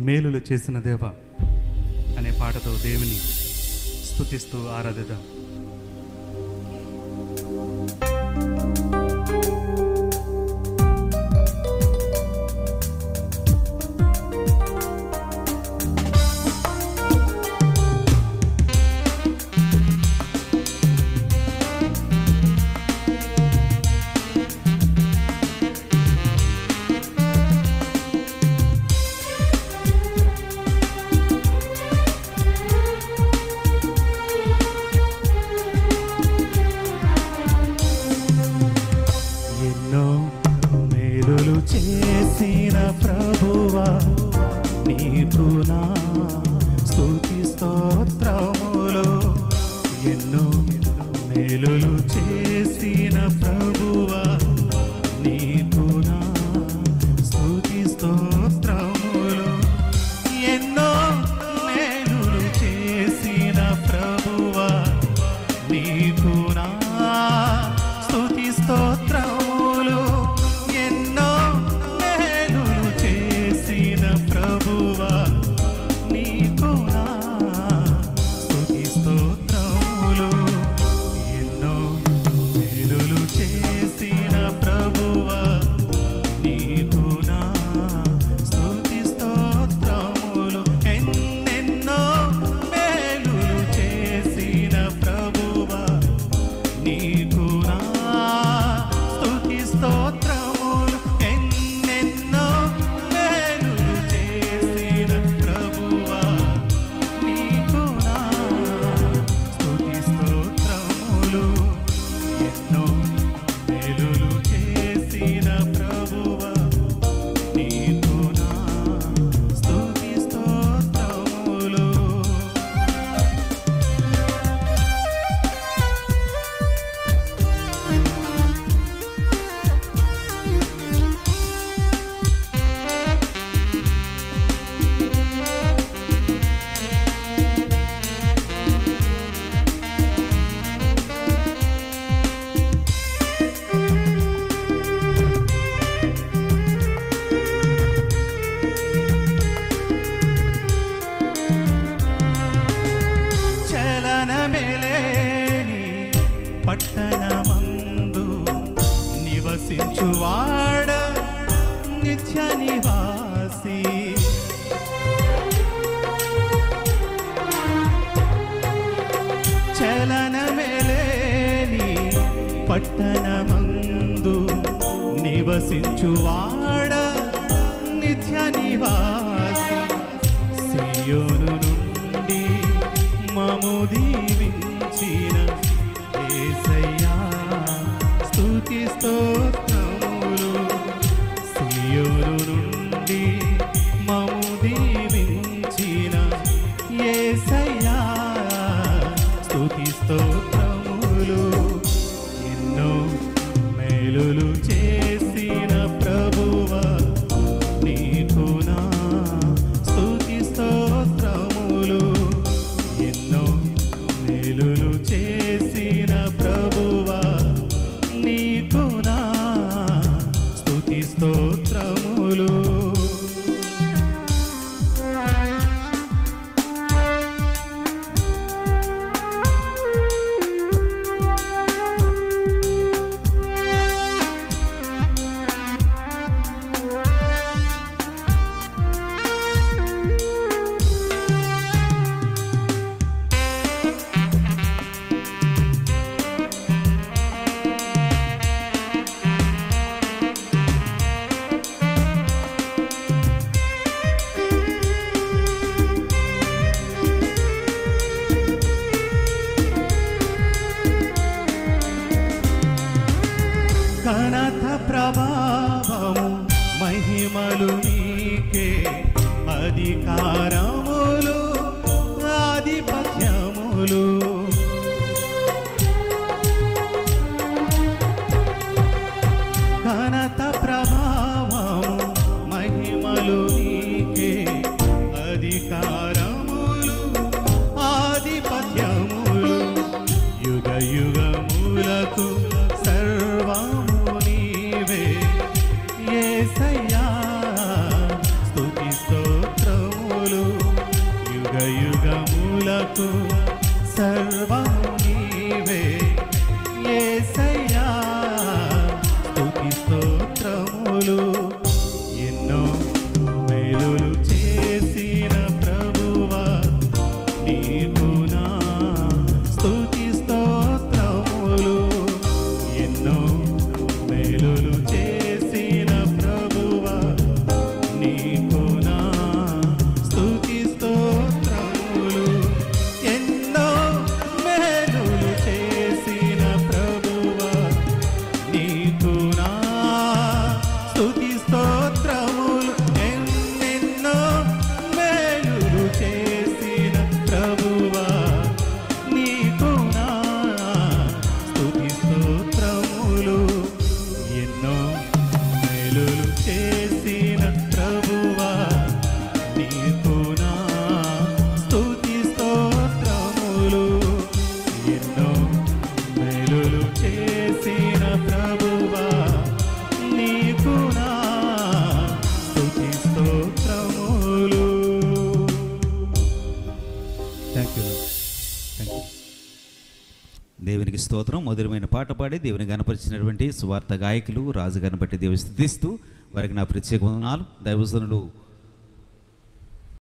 మేలులు చేసిన దేవ అనే పాటతో దేవుని స్తుతిస్తూ ఆరాధిద్దాం. చేసిన ప్రభువా నీకు నా స్తుతి స్తోత్రములు. ఎన్నో మేలులు చేసిన ప్రభువా నీకు నా స్తుతి స్తోత్రములు. ఎన్నో మేలులు చేసిన ప్రభువా నీకు నా స్తుతి స్తోత్రములు. ఎన్నో మేలులు చేసిన ప్రభువా నీకు నా స్తుతి స్తోత్రములు. ఎన్నో మేలులు చేసిన ప్రభువా నీకు నా స్తుతి స్తోత్రములు. ఎన్నెన్నో మేలులు చేసిన ప్రభువా నీకు నా స్తుతి స్తోత్రములు. ఎన్నెన్నో మేలులు చేసిన ప్రభువా నీకు నా స్తుతి స్తోత్రములు. ఎన్నో మేలులు చేసిన ప్రభువా నీకు నా స్తుతి స్తోత్రములు. చలనమేలేని పట్టణమందు నివసించువాడ నిత్య నివాసి. చలనమేలేని పట్టణమందు నివసించువాడ నిత్య నివాసి. సియోను నుండి మము దీవించిన యేసయ్యా స్తుతి స్తోత్రములు. సియోను నుండి మము దీవించిన యేసయ్యా స్తుతి స్తోత్రములు. ఎన్నో మేలులు చేసిన ప్రభువా నీకు నా స్తుతి స్తోత్రములు. ఎన్నో మేలులు చేసిన ప్రభువా నీకు నా స్తుతి స్తోత్రములు. నాకు సర్వము నీవే యేసయ్యా స్తుతి స్తోత్రములు ఎన్నో మేలులు చేసిన ప్రభువా నీకు నా స్తుతి స్తోత్రములు ఎన్నో మేలులు చేసిన ప్రభువా నీకు నా స్తుతి స్తోత్రములు ఎన్నో మేలులు చేసిన ప్రభువా నీకు నా స్తుతి స్తోత్రములు ఎన్నెన్నో మేలులు చేసిన ప్రభువా నీకు నా స్తుతి స్తోత్రములు ఎన్నో మేలులు చేసిన ప్రభువా నీకు నా స్తుతి స్తోత్రములు ఎన్నో మేలులు చేసిన ప్రభువా నీకు నా స్తుతి స్తోత్రములు. Thank you. దేవునికి స్తోత్రం. మధురమైన పాట పాడి దేవుని గణపరిచినటువంటి సువార్త గాయకులు రాజుగారిని బట్టి దేవుని స్తుతిస్తూ వారికి నా ప్రత్యేక వందనాలు. దైవజనులు